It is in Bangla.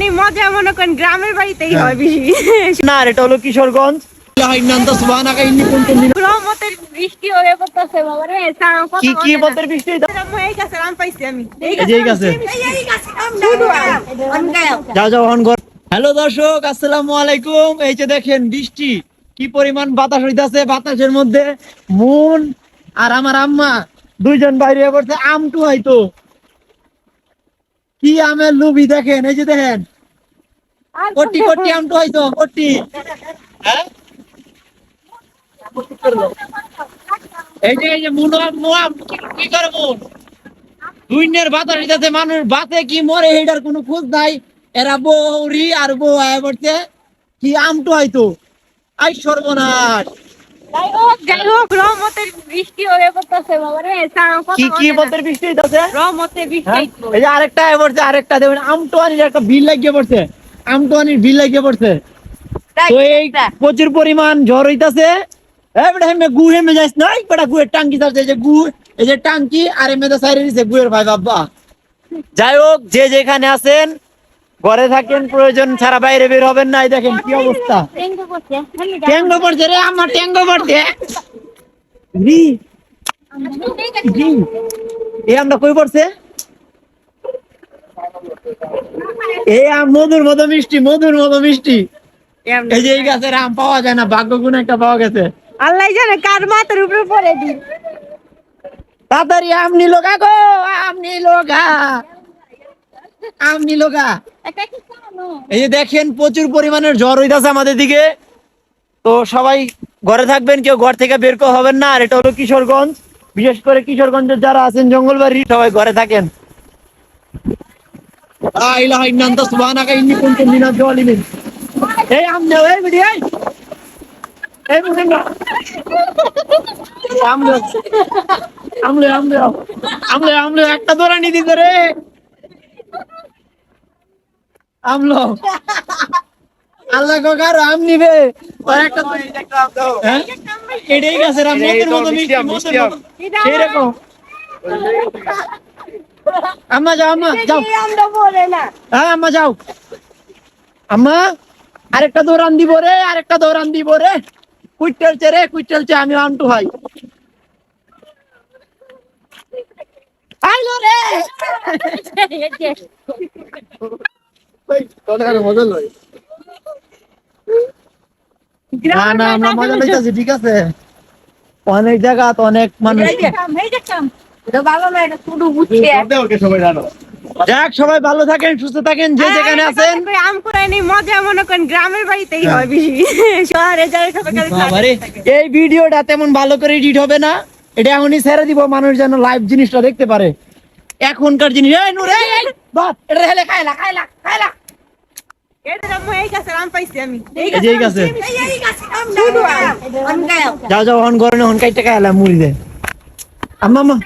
করেন এই মজা মনে করেন গ্রামের বাড়িতেই হয় বেশি। না এটা হলো কিশোরগঞ্জ। রহমতের বৃষ্টি হয়ে পড়তেছে বাবা রে। কি পথের বৃষ্টি? এই গাছের আম পাইছি আমি। এই গাছে যাও যাও অন কর। হ্যালো দর্শক, আসসালামু আলাইকুম। এই যে দেখেন বৃষ্টি কি পরিমাণ বাতাস হইতাছে, বাতাসের মধ্যে মুন আর আমার আম্মা দুইজন বাইরে পড়ছে আমটু হয়তো কি আমের লুবি দেখেন। এই যে দেখেন কোটি কোটি আমটু হয়তো কোটি। হ্যাঁ এই যে মুন কি করে মুন দুইনের বাতাস হইতাছে, মানুষ বাতে কি মরে এইটার কোনো খোঁজ নাই। এরা বৌরি আর বউ আয়া পড়ছে কি আমটু হয়তো। আই সর্বনাশ। যাই হোক রহমতের বৃষ্টি হয়ে পড়তেছে বাবা রে। কি পথের বৃষ্টি হইতাছে? রহমতের বৃষ্টি। এই যে আরেকটা আয়া পড়ছে, আরেকটা দেখুন আমটুয়ানির একটা বিল লাগিয়ে পড়ছে, আমটুয়ানির বিল লাগিয়ে পড়ছে। তো এই প্রচুর পরিমাণ ঝড় হইতাছে। গু হেমে যাইস না, গুয়ের টাঙ্কি চাচ্ছে, এই যে গু, এই যে টাঙ্কি আর এমে সাইরে দিছে গুয়ের ভাই বাবা। যাই হোক যে যেখানে আছেন ঘরে থাকেন, প্রয়োজন ছাড়া বাইরে বের হবেন না। এই দেখেন কি অবস্থা, ট্যাঙ্গো পড়ছে রে আমার, ট্যাঙ্গো পড়ছে। এই আমরা কই পড়ছে এই আম মধুর মতো মিষ্টি, মধুর মতো মিষ্টি। এই যে এই গাছের আম পাওয়া যায় না, ভাগ্য গুণ একটা পাওয়া গেছে। আল্লাহ জানে কার মাথার উপরে পড়ে দিন। তাড়াতাড়ি আম নিলো গা গো, আম নিলো গা, আম নিলো গা। এই যে দেখেন প্রচুর পরিমাণের ঝড় হইতাছে আমাদের দিকে। তো সবাই ঘরে থাকবেন, কেউ ঘর থেকে বের করে হবেন না। আর এটা হলো কিশোরগঞ্জ, বিশেষ করে কিশোরগঞ্জের যারা আছেন জঙ্গলবাড়ি সবাই ঘরে থাকেন। এই আম নেও, এই বিড়ি, এই বুঝেন না আমলে আমলে আমলে আমলে আমলে একটা দৌড়ানি দিতে রে আমলো। আল্লাহ কার আম নিবে এটাই গাছের আম, মতের মতো মিষ্টি, মতের মতো সেইরকম। আম্মা যাও, আম্মা যাও, হ্যাঁ আম্মা যাও, আম্মা আরেকটা দৌড়ান দিব রে, আরেকটা দৌড়ান দিব রে। কুইটেলছে রে, কুইটেলছে, আমি আমটু ভাই আইলো রে। না না আমরা মজা লইতাছি, ঠিক আছে। অনেক জায়গা তো অনেক মানুষ। যাক সবাই ভালো থাকেন, সুস্থ থাকেন, যে যেখানে আছেন। আম করেন এই মজা মনে করেন গ্রামের বাড়িতেই হয় বেশি। শহরে যায় এই ভিডিওটা তেমন ভালো করে এডিট হবে না, এটা এখনই ছেড়ে দিব, মানুষ যেন লাইভ জিনিসটা দেখতে পারে। এখনকার জিনিস এই নুরে এই বাপ এটা হেলে খাইলা খাইলা খাইলা। যাও যাও অন করে হন কাইটা খাইলা মুড়ি দে আম্মা আম্মা।